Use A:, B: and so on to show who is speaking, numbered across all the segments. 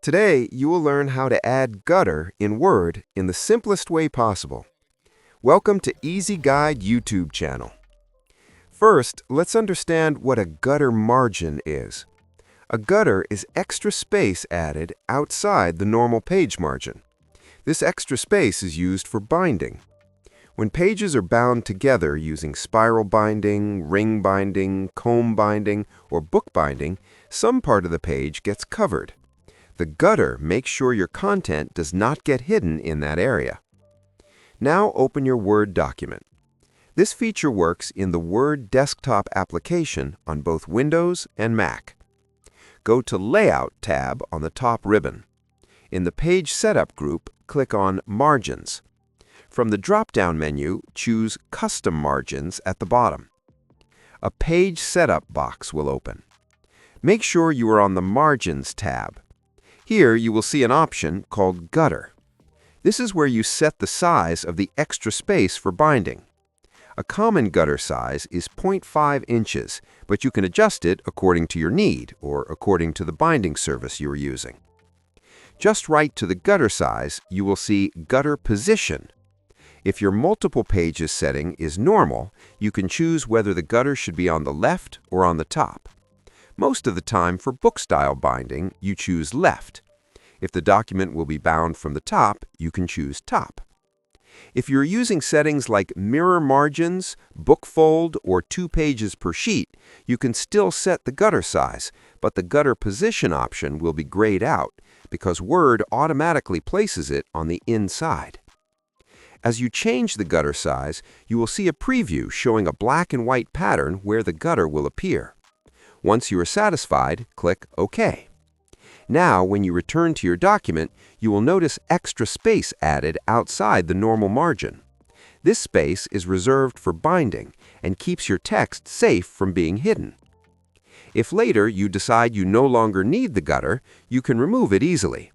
A: Today, you will learn how to add gutter in Word in the simplest way possible. Welcome to Easy Guide YouTube channel. First, let's understand what a gutter margin is. A gutter is extra space added outside the normal page margin. This extra space is used for binding. When pages are bound together using spiral binding, ring binding, comb binding, or book binding, some part of the page gets covered. The gutter makes sure your content does not get hidden in that area. Now open your Word document. This feature works in the Word desktop application on both Windows and Mac. Go to Layout tab on the top ribbon. In the Page Setup group, click on Margins. From the drop-down menu, choose Custom Margins at the bottom. A Page Setup box will open. Make sure you are on the Margins tab. Here you will see an option called Gutter. This is where you set the size of the extra space for binding. A common gutter size is 0.5 inches, but you can adjust it according to your need or according to the binding service you are using. Just right to the gutter size, you will see Gutter Position. If your multiple pages setting is normal, you can choose whether the gutter should be on the left or on the top. Most of the time for book-style binding, you choose left. If the document will be bound from the top, you can choose top. If you're using settings like mirror margins, book fold, or 2 pages per sheet, you can still set the gutter size, but the gutter position option will be grayed out because Word automatically places it on the inside. As you change the gutter size, you will see a preview showing a black and white pattern where the gutter will appear. Once you are satisfied, click OK. Now, when you return to your document, you will notice extra space added outside the normal margin. This space is reserved for binding and keeps your text safe from being hidden. If later you decide you no longer need the gutter, you can remove it easily.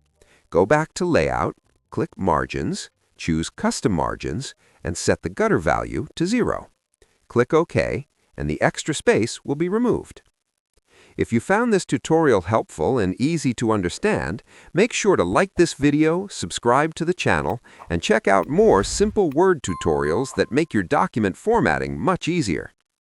A: Go back to Layout, click Margins, choose Custom Margins, and set the gutter value to 0. Click OK, and the extra space will be removed. If you found this tutorial helpful and easy to understand, make sure to like this video, subscribe to the channel, and check out more simple Word tutorials that make your document formatting much easier.